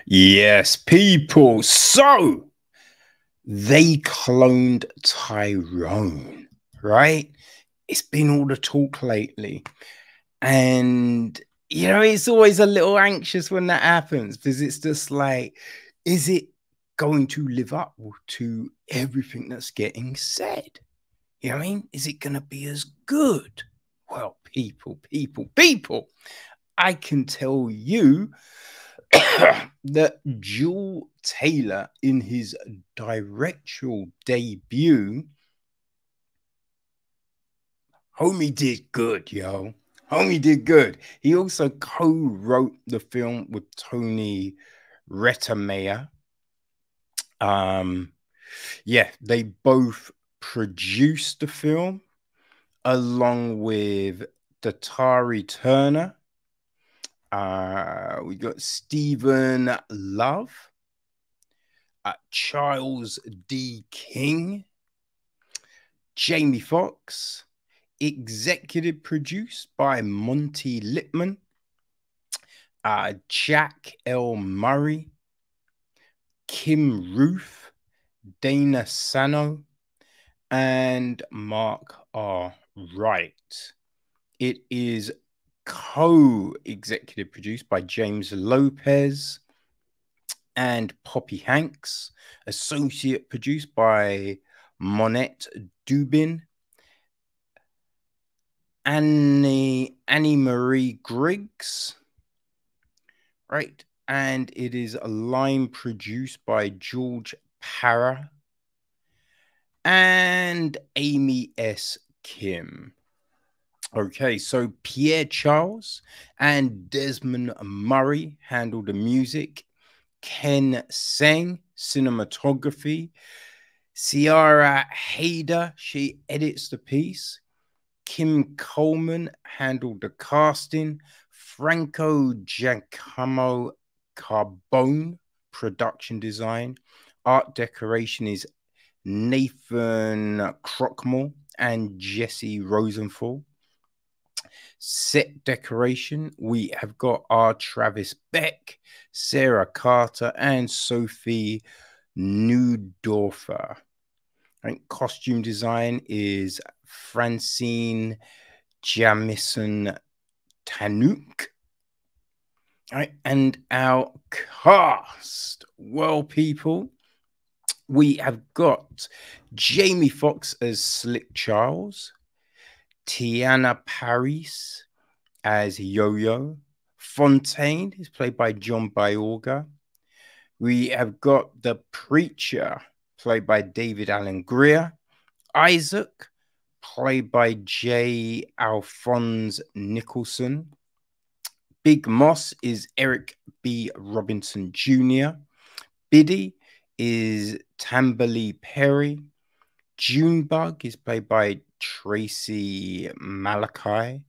Yes, people. So they cloned Tyrone, right? It's been all the talk lately. And, it's always a little anxious when that happens because it's just like, is it going to live up to everything that's getting said? You know what I mean? Is it going to be as good? Well, people, I can tell you that Juel Taylor, in his directorial debut, homie did good, yo. Homie did good. He also co-wrote the film with Tony Rettenmaier. Yeah, they both produced the film along with Tony Rettenmaier. We got Stephen Love, Charles D. King, Jamie Foxx, executive produced by Monty Lippman, Jack L. Murray, Kim Ruth, Dana Sano, and Mark R. Wright. It is co-executive produced by James Lopez and Poppy Hanks, associate produced by Monette Dubin, Annie Marie Griggs, right? And it is line produced by George Parra and Amy S. Kim. Okay, so Pierre Charles and Desmond Murray handled the music. Ken Seng, cinematography. Ciara Hayder, she edits the piece. Kim Coleman handled the casting. Franco Giacomo Carbone, production design. Art decoration is Nathan Crockmore and Jesse Rosenthal. Set decoration, we have got R. Travis Beck, Sarah Carter, and Sophie Neudorfer. Right. Costume design is Francine Jamison Tanuk. Right. And our cast, well, people, we have got Jamie Foxx as Slick Charles, Teyonah Parris as Yo-Yo. Fontaine is played by John Boyega. We have got the Preacher, played by David Alan Grier. Isaac, played by J. Alphonse Nicholson. Big Moss is Eric B. Robinson Jr. Biddy is Tamberly Perry. Junebug is played by Tracy Malachi.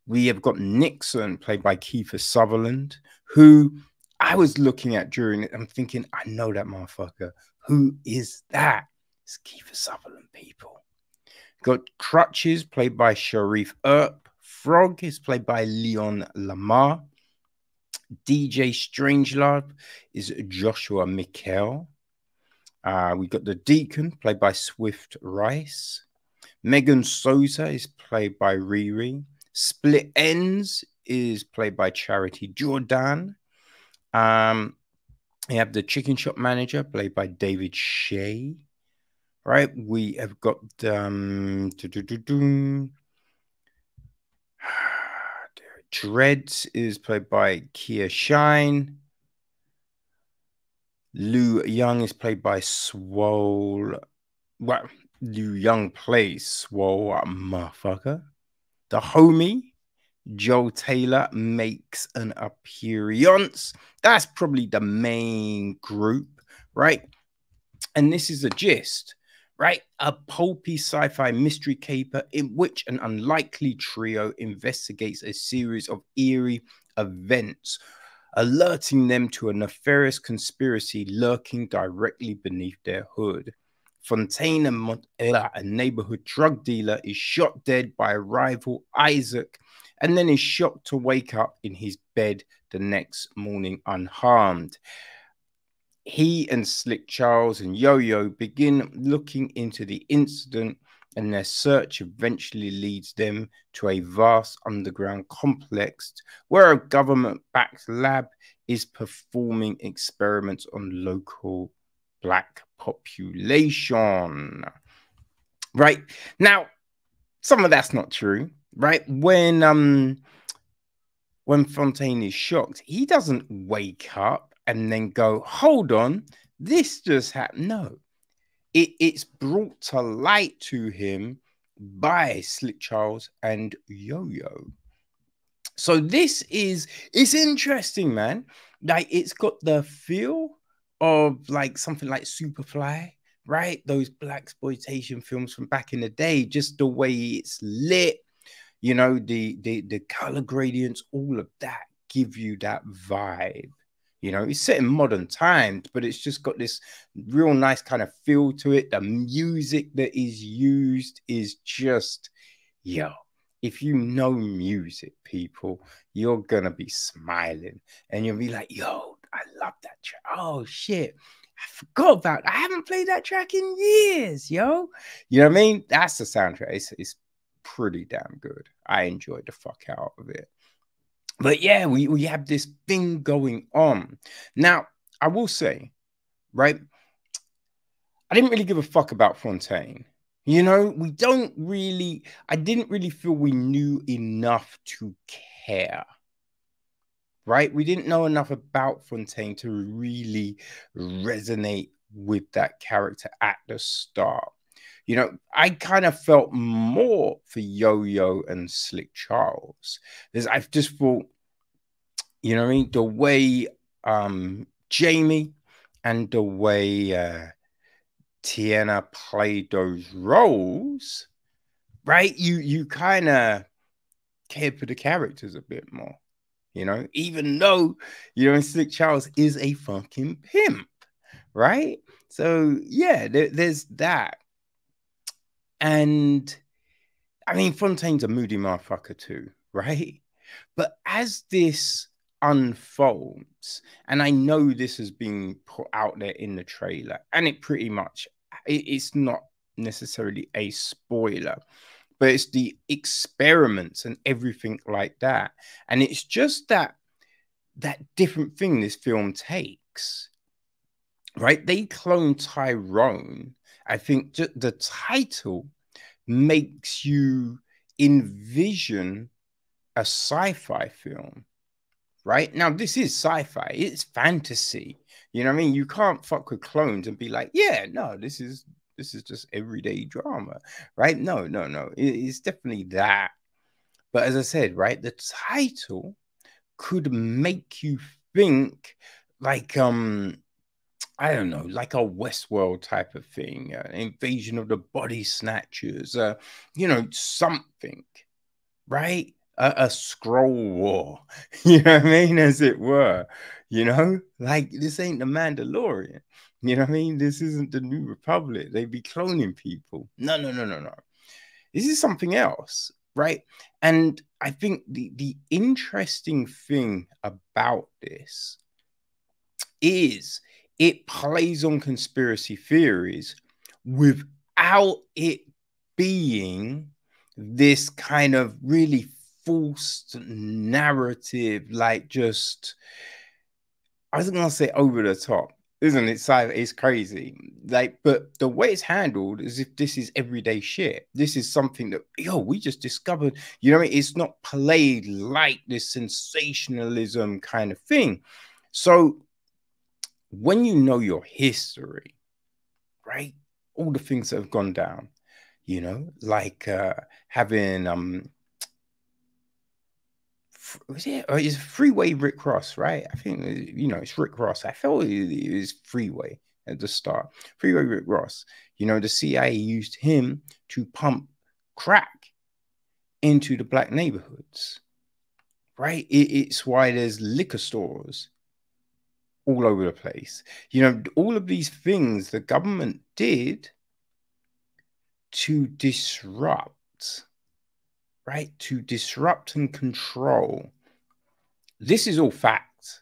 We have got Nixon, played by Kiefer Sutherland, who I was looking at during it. I'm thinking, I know that motherfucker. Who is that? It's Kiefer Sutherland, people. Got Crutches, played by Sharif Earp. Frog is played by Leon Lamar. DJ Strangelove is Joshua Mikkel. We got the Deacon, played by Swift Rice. Megan Souza is played by Riri. Split Ends is played by Charity Jordan. We have the Chicken Shop Manager, played by David Shea. Right, we have got Dreads is played by Kia Shine. Lou Young is played by Swole. Well, Liu Young plays Swole, motherfucker. The Homie, Juel Taylor, makes an appearance. That's probably the main group, right? And this is the gist, right? A pulpy sci-fi mystery caper in which an unlikely trio investigates a series of eerie events, alerting them to a nefarious conspiracy lurking directly beneath their hood. Fontaine, a neighborhood drug dealer, is shot dead by a rival, Isaac, and then is shocked to wake up in his bed the next morning unharmed. he and Slick Charles and Yo-Yo begin looking into the incident, and their search eventually leads them to a vast underground complex where a government-backed lab is performing experiments on local Black population. Right now, some of that's not true. Right, when Fontaine is shocked, he doesn't wake up and then go, "Hold on, this just happened." No, it's brought to light to him by Slick Charles and Yo-Yo. So it's interesting, man. Like, it's got the feel of like something like Superfly, right? Those blaxploitation films from back in the day, just the way it's lit, you know, the color gradients, all of that give you that vibe. You know, it's set in modern times, but it's just got this real nice kind of feel to it. The music that is used is just, yo, if you know music, people, you're gonna be smiling and you'll be like, yo, I love that track. Oh shit, I forgot about, I haven't played that track in years, yo. You know what I mean? That's the soundtrack. It's pretty damn good. I enjoyed the fuck out of it. But yeah, we have this thing going on. Now, I will say, right, I didn't really give a fuck about Fontaine. You know, I didn't really feel we knew enough to care. Right? We didn't know enough about Fontaine to really resonate with that character at the start. You know, I kind of felt more for Yo-Yo and Slick Charles. I've just thought, you know what I mean? The way Jamie and the way Teyonah played those roles, right? You kind of cared for the characters a bit more, you know, even though, you know, Slick Charles is a fucking pimp, right? So yeah, there's that. And I mean, Fontaine's a moody motherfucker too, right? But as this unfolds, and I know this has been put out there in the trailer, and it pretty much, it's not necessarily a spoiler, but it's the experiments and everything like that. And it's just that different thing this film takes, right? They clone Tyrone. I think just the title makes you envision a sci-fi film, right? Now, this is sci-fi, it's fantasy. You know what I mean? You can't fuck with clones and be like, yeah, no, this is just everyday drama, right? No. It's definitely that. But as I said, right, the title could make you think like I don't know, like a Westworld type of thing, an invasion of the body snatchers, you know, something, right? A scroll war, you know what I mean, as it were. You know, like, this ain't the Mandalorian. You know what I mean? This isn't the New Republic. They'd be cloning people. No. This is something else, right? And I think the interesting thing about this is it plays on conspiracy theories without it being this kind of really false narrative, like, just, I was gonna say over the top, isn't it? It's crazy. Like, but the way it's handled is if this is everyday shit. This is something that, yo, we just discovered. You know, it's not played like this sensationalism kind of thing. So when you know your history, right? All the things that have gone down, you know, like having was it? Or is Freeway Rick Ross, right? I think, you know, it's Rick Ross. I felt it was Freeway at the start. Freeway Rick Ross. You know, the CIA used him to pump crack into the black neighborhoods, right? It's why there's liquor stores all over the place. You know, all of these things the government did to disrupt, right? To disrupt and control. This is all fact.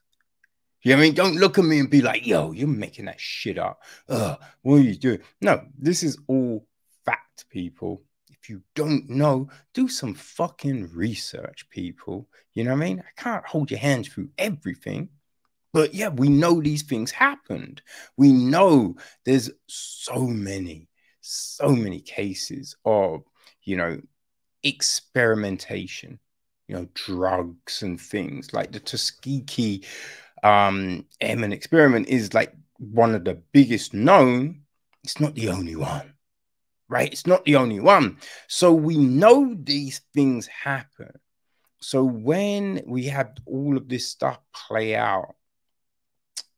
You know what I mean? Don't look at me and be like, yo, you're making that shit up. What are you doing? No, this is all fact, people. If you don't know, do some fucking research, people. You know what I mean? I can't hold your hands through everything. But yeah, we know these things happened. We know there's so many cases of, you know, experimentation, you know, drugs and things like the Tuskegee Airman experiment is like one of the biggest known. It's not the only one, right? It's not the only one. So we know these things happen. So when we have all of this stuff play out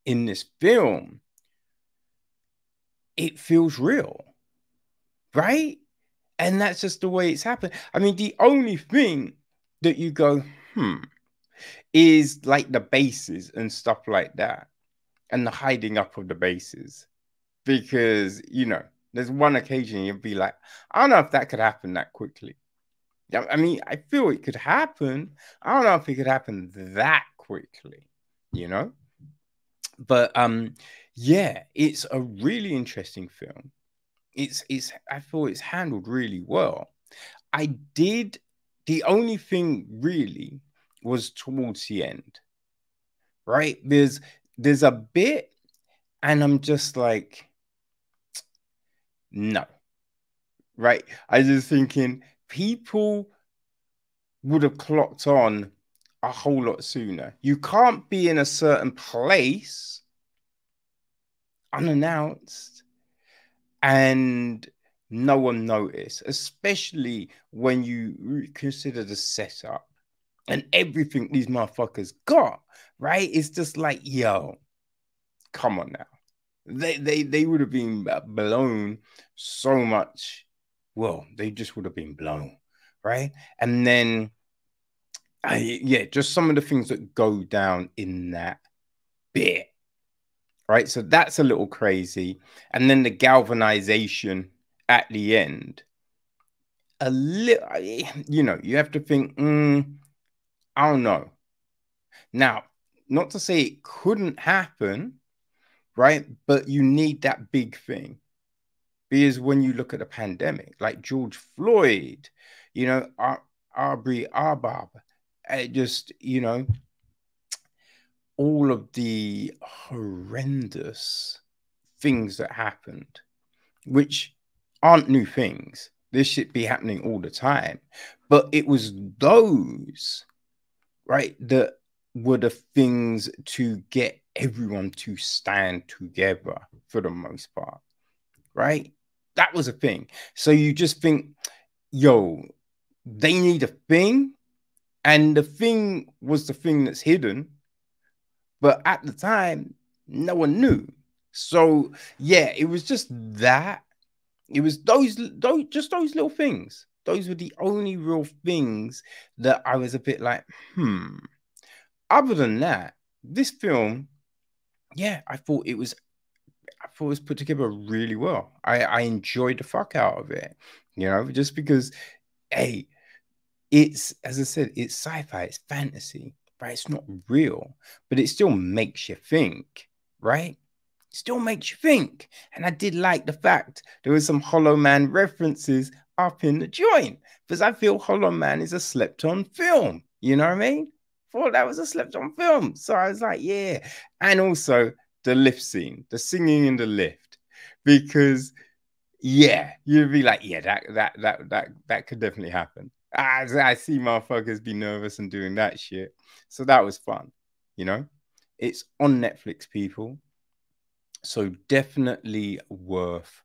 in this film, it feels real, right? And that's just the way it's happened. I mean, the only thing that you go, is like the bases and stuff like that, and the hiding up of the bases. Because, you know, there's one occasion you'll be like, I don't know if that could happen that quickly. I mean, I feel it could happen. I don't know if it could happen that quickly, you know? But yeah, it's a really interesting film. I feel it's handled really well. The only thing really was towards the end, right? There's a bit, and I'm just like, no, right? I was just thinking people would have clocked on a whole lot sooner. You can't be in a certain place unannounced and no one noticed, especially when you consider the setup and everything these motherfuckers got, right? It's just like, yo, come on now. They would have been blown so much. Well, they just would have been blown, right? And then, yeah, just some of the things that go down in that bit, right? So that's a little crazy. And then the galvanization at the end, a little, you know, you have to think, I don't know. Now, not to say it couldn't happen, right? But you need that big thing. Because when you look at the pandemic, like George Floyd, you know, Arbery Arbab, just, you know, all of the horrendous things that happened, which aren't new things. This should be happening all the time. But it was those, right, that were the things to get everyone to stand together for the most part, right? That was a thing. So you just think, yo, they need a thing, and the thing was the thing that's hidden, but at the time, no one knew. So yeah, it was just that. It was those little things. Those were the only real things that I was a bit like, Other than that, this film, yeah, I thought it was put together really well. I enjoyed the fuck out of it, you know, just because, hey, it's, as I said, it's sci-fi, it's fantasy, right? It's not real, but it still makes you think, right? Still makes you think. And I did like the fact there was some Hollow Man references up in the joint, because I feel Hollow Man is a slept-on film. You know what I mean? Thought that was a slept-on film. So I was like, yeah. And also the lift scene, the singing in the lift, because yeah, you'd be like, yeah, that could definitely happen. I see motherfuckers be nervous and doing that shit. So that was fun, you know? It's on Netflix, people. So definitely worth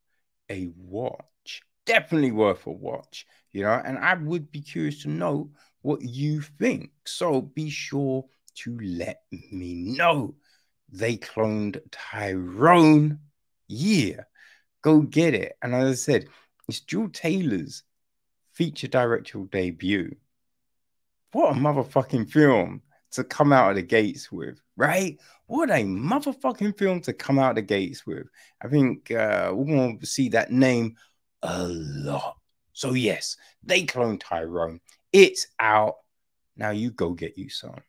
a watch. Definitely worth a watch, you know? And I would be curious to know what you think. So be sure to let me know. They cloned Tyrone. Yeah, go get it. And as I said, it's Juel Taylor's feature directorial debut. What a motherfucking film to come out of the gates with, right? What a motherfucking film to come out of the gates with. I think we're going to see that name a lot. So yes, They Cloned Tyrone. It's out. Now you go get you some.